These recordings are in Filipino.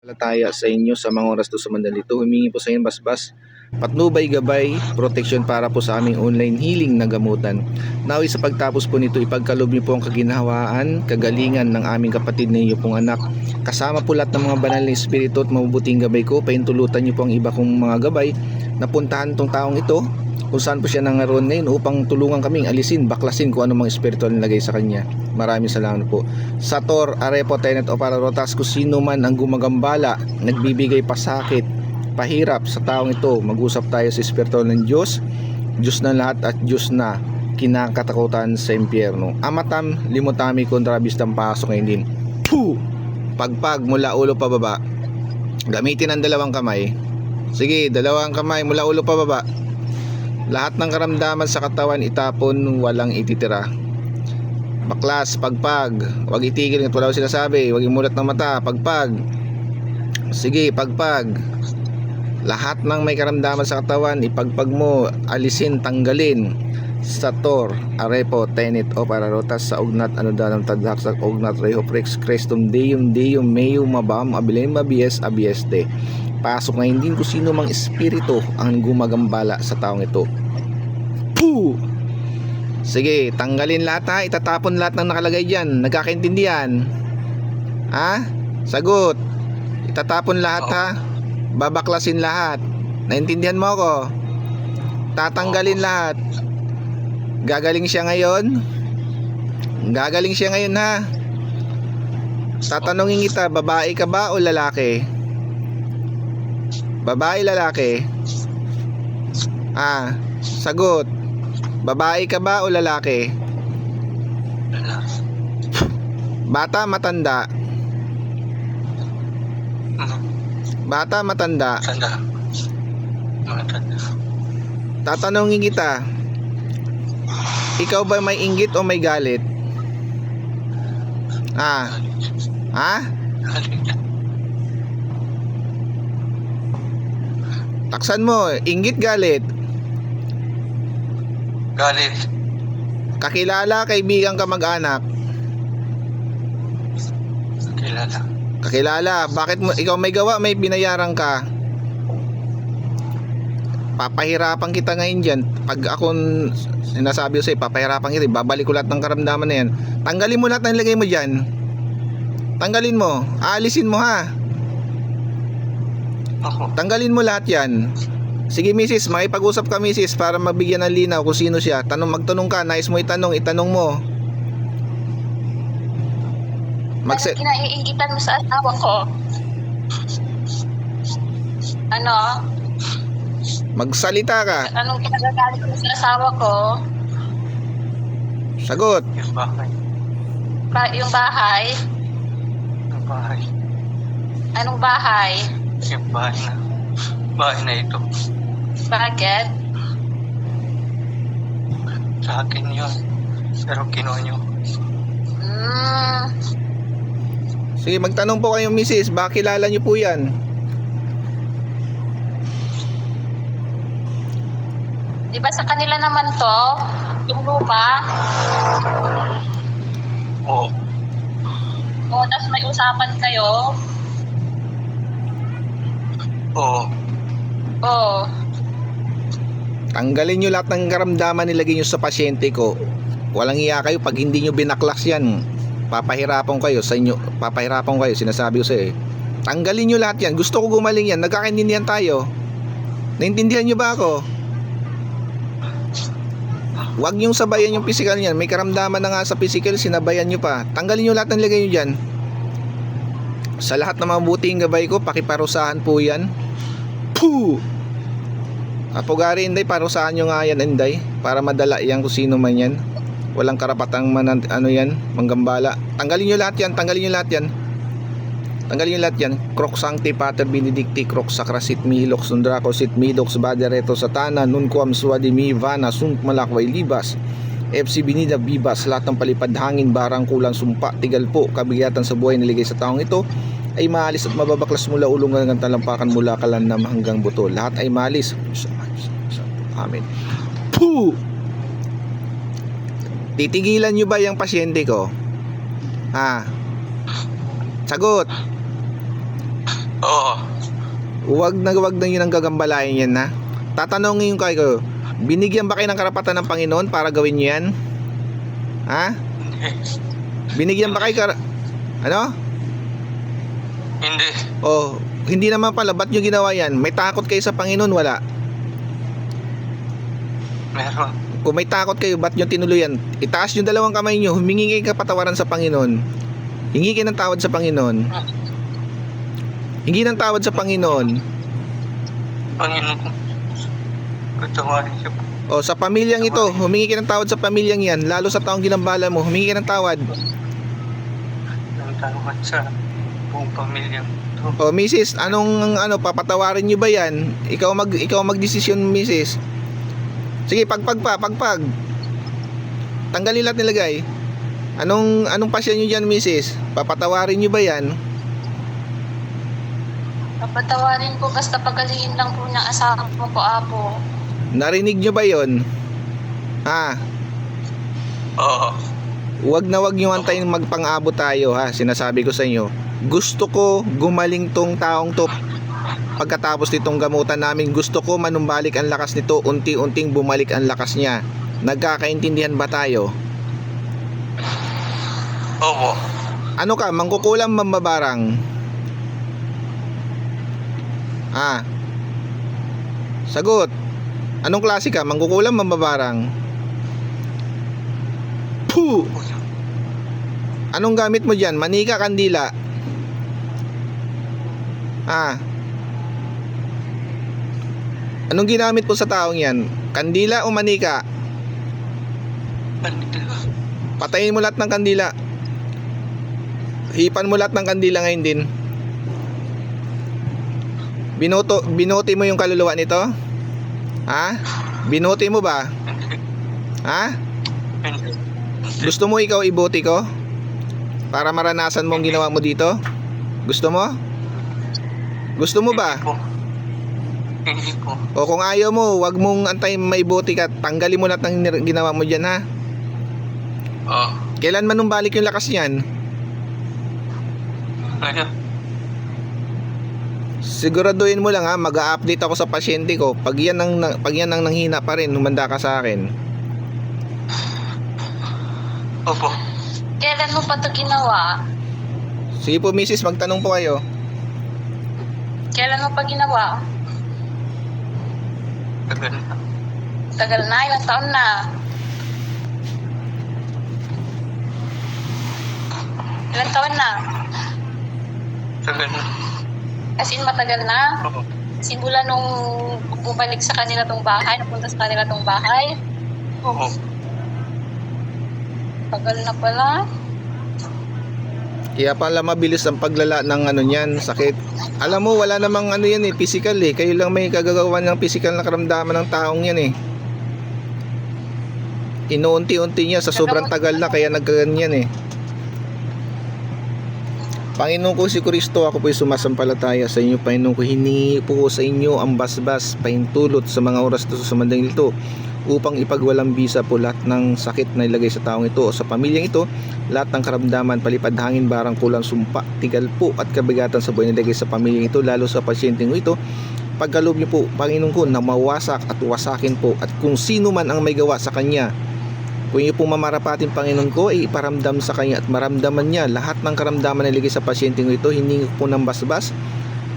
Palataya sa inyo sa mga oras to sa mandalito. Humingi po sa inyo basbas, patnubay, gabay, proteksyon para po sa aming online healing na gamutan. Nawi sa pagtapos po nito, ipagkalob niyo po ang kaginhawaan, kagalingan ng aming kapatid na iyo pong anak. Kasama po lahat ng mga banal na espiritu at mabubuting gabay ko. Paintulutan niyo po ang iba kong mga gabay na puntahan tong taong ito kung saan po siya nangaroon ngayon upang tulungan kaming alisin, baklasin kung anong mga espiritual nilagay sa kanya. Maraming salamat po. Sator, Arepo, Tenet o Pararotas, kung sino man ang gumagambala, nagbibigay pasakit, pahirap sa taong ito, mag-usap tayo sa espiritual ng Diyos, Diyos na lahat at Diyos na kinakatakutan sa impyerno. Amatam, limutami, kontrabis ng pasok ngayon din. Puh! Pagpag mula ulo pa baba. Gamitin ang dalawang kamay. Sige, dalawang kamay mula ulo pa baba. Lahat ng karamdaman sa katawan itapon, walang ititira. Baklas, pagpag. Huwag itigil, ito wala ko sinasabi. Huwag imulat ng mata, pagpag. Sige, pagpag. Lahat ng may karamdaman sa katawan, ipagpag mo, alisin, tanggalin. Sator, Arepo, Tenet o Pararotas sa ugnat, anodanam tadhak sa ugnat, rehoprex, crestum, deum, meo, mabam, abilem, mabies, abieste. Pasok na hindi kung sino mang espiritu ang gumagambala sa taong ito. Puh! Sige, tanggalin lahat ha. Itatapon lahat ng nakalagay dyan. Nagkakaintindihan? Ha? Sagot. Itatapon lahat ha. Babaklasin lahat. Naintindihan mo ako? Tatanggalin lahat. Gagaling siya ngayon? Gagaling siya ngayon ha. Tatanungin kita, babae ka ba o lalaki? Babae, lalaki? Sagot. Babae ka ba o lalaki? Bata, matanda? Bata, matanda? Matanda. Tatanungin kita, ikaw ba may inggit o may galit? Ha? Taksan mo, inggit, galit? Galit. Kakilala, kaibigan, kamag-anak? Kilala. Kakilala, bakit mo ikaw may gawa, may binayaran ka? Papahirapan kita ngayon dyan. Pag ako sinasabi ko sa'yo, papahirapan kita, babalik ko lahat ng karamdaman na yan. Tanggalin mo lahat ng lagay mo dyan. Tanggalin mo, aalisin mo ha. Ako. Tanggalin mo lahat yan. Sige misis, makipag-usap ka misis para mabigyan ng linaw kung sino siya. Magtanong ka, nais mo itanong mo. Ano kinaiingitan mo sa asawa ko? Ano? Magsalita ka. Anong kinagagalit mo sa asawa ko? Sagot. Yung bahay. Yung bahay? Yung bahay. Anong bahay? Yung bahay na ito. Bakit? Sa akin yun. Pero kinuha nyo. Sige, magtanong po kayo misis, baka kilala nyo po yan. Di ba sa kanila naman to? Yung lupa? Oo. O, tapos may usapan kayo? Oo. Oo. Tanggalin nyo lahat ng karamdaman, nilagay nyo sa pasyente ko. Walang iya kayo pag hindi nyo binaklas yan. Papahirapan kayo sa inyo. Papahirapan kayo, sinasabi ko sa'yo. Tanggalin nyo lahat yan. Gusto ko gumaling yan. Nagkakaintindihan tayo. Naintindihan nyo ba ako? Huwag nyong sabayan yung physical niyan. May karamdaman na nga sa physical, sinabayan nyo pa. Tanggalin nyo lahat ng lagay nyo dyan. Sa lahat ng mga buting gabay ko, pakiparusahan po yan. Puh! Apogari, Inday, parusahan nyo nga yan, Inday, para madala yan kung sino man yan. Walang karapatang manggambala. Tanggalin nyo lahat yan, tanggalin nyo lahat yan. Tanggalin nyo lahat yan. Croc Sancti Pater Benedicti, Croc Sacra Sit Mihilox, Sundraco Sit Midox, Badereto Satana, Nunquam Suadimi, Vana, Sunt Malakway Libas, FC Binida Bibas, lahat ng palipad hangin, barang kulang sumpa, tigal po, kabigatan sa buhay niligay sa taong ito, ay maalis at mababaklas mula ulong hanggang talampakan, mula kalanam hanggang buto. Lahat ay maalis. Amen. Puh! Titigilan nyo ba yung pasyente ko? Sagot. Oo. Huwag na yun ang gagambalain yan, ha? Tatanungin ko, binigyan ba kayo ng karapatan ng Panginoon para gawin nyo yan? Ha? Hindi. Binigyan ba kayo ano? Hindi. Oh, hindi naman pala, ba't nyo ginawa yan? May takot kayo sa Panginoon? Wala. Meron. Kung may takot kayo, ba't nyo tinuloy yan? Itaas yung dalawang kamay nyo, humingi kayo kapatawaran sa Panginoon. Hingi kayo ng tawad sa Panginoon. Hingi ng tawad sa Panginoon. Panginoon, patawarin siya po. O, sa pamilyang ito, humingi kayo ng tawad sa pamilyang yan, lalo sa taong ginambala mo, humingi kayo ng tawad. Ang tawad sa buong pamilya ito. O, Mrs., papatawarin nyo ba yan? Ikaw magdesisyon, Mrs. Sige, pagpag. Tanggalin lahat nilagay. Anong pasya nyo dyan, Mrs.? Papatawarin nyo ba yan? Papatawarin ko basta pagaliin lang po ng asawa ko, Apo. Narinig nyo ba yon? Ha? Oo. Huwag nyo antayin magpang-abot tayo, ha? Sinasabi ko sa inyo. Gusto ko gumaling tong taong to. Pagkatapos nitong gamutan namin, gusto ko manumbalik ang lakas nito, unti-unting bumalik ang lakas niya. Nagkakaintindihan ba tayo? Oo. Ano ka, mangkukulam mambabarang? Sagot. Anong klase ka, mangkukulam mambabarang? Puh! Anong gamit mo dyan? Manika, kandila? Anong ginamit po sa taong yan? Kandila o manika? Kandila. Patayin mo lahat ng kandila. Hipan mo lahat ng kandila ngayon din. Binuti mo yung kaluluwa nito? Ha? Binuti mo ba? Hindi. Ha? Hindi. Gusto mo ikaw ibuti ko? Para maranasan mo ang ginawa mo dito? Gusto mo? Gusto mo ba? Hindi po. O kung ayaw mo, wag mong antayin maibuti ka. Tanggalin mo lahat ng ginawa mo dyan, ha? Oo. Kailan manumbalik yung lakas niyan? Ngayon. Siguraduhin mo lang, ha, mag-a-update ako sa pasyente ko. Pag yan ang nanghina pa rin, humanda ka sa akin. Opo. Kailan mo pa ito ginawa? Sige po, Mrs., magtanong po kayo. Kailan mo pa ginawa? Tagal na. Tagal na, ilang taon na. Ilang taon na? Tagal na. As in, matagal na. Oo. Simula nung bumalik sa kanila tong bahay, napunta sa kanila tong bahay. Oo. Tagal na pala. Kaya pala mabilis ang paglala ng niyan, sakit. Alam mo, wala namang yan physical eh. Kayo lang may kagagawa ng physical na karamdaman ng taong yan eh. Inuunti-unti niya sa sobrang tagal na kaya nagkaganyan eh. Panginoon ko si Kristo, ako po'y sumasampalataya sa inyo, Panginoon ko, hiningi po sa inyo ang basbas, paintulot sa mga oras to sa mandang ito, upang ipagwalang bisa po lahat ng sakit na ilagay sa taong ito o sa pamilyang ito, lahat ng karamdaman, palipad hangin, barang kulang, sumpa, tigal po at kabigatan sa buhay na ilagay sa pamilyang ito, lalo sa pasyenteng ito. Pagkaloob niyo po, Panginoon ko, na mawasak at wasakin po, at kung sino man ang may gawa sa kanya, kung iyo pong mamarapatin, Panginoon ko, ay iparamdam sa kanya at maramdaman niya lahat ng karamdaman na iligay sa pasyenteng ito. Hiningi ko po ng basbas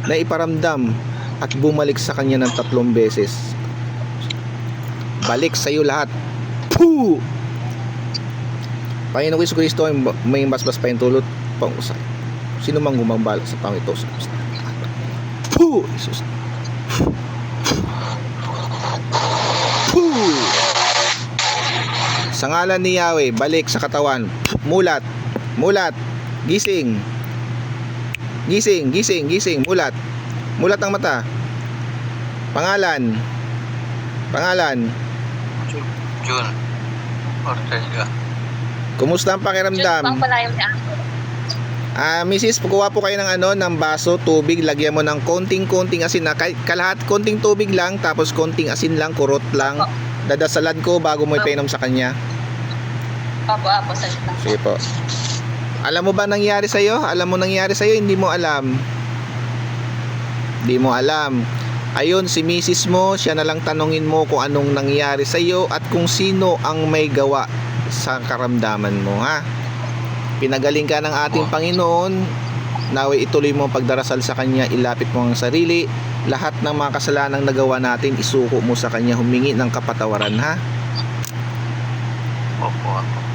na iparamdam at bumalik sa kanya ng 3 beses. Balik sa iyo lahat. Puh! Panginoon ko, Kristo, may basbas pa yung tulot pang usay. Sino mang gumambala sa taong ito? Puh! Jesus. Puh! Sa ngalan ni Yahweh, balik sa katawan. Mulat. Mulat. Gising. Gising, gising, gising. Mulat. Mulat ang mata. Pangalan. Pangalan. June. Ortega. Kumusta ang Diyos pakiramdam? pang palayo ni Ako. Mrs., pagkuha po kayo ng baso, tubig, lagyan mo ng konting asin na kalahat, konting tubig lang, tapos konting asin lang, kurot lang. Dadasalan ko bago mo ipainom sa kanya. Apo, sa lang. Sige po. Alam mo ba nangyari sa'yo? Alam mo nangyari sa'yo? Hindi mo alam. Di mo alam. Ayun, si misis mo, siya na lang tanungin mo kung anong nangyari sa iyo at kung sino ang may gawa sa karamdaman mo, ha? Pinagaling ka ng ating Panginoon. Naway ituloy mo ang pagdarasal sa Kanya, ilapit mo ang sarili. Lahat ng mga kasalanang nagawa natin, isuko mo sa Kanya, humingi ng kapatawaran, ha? Opo.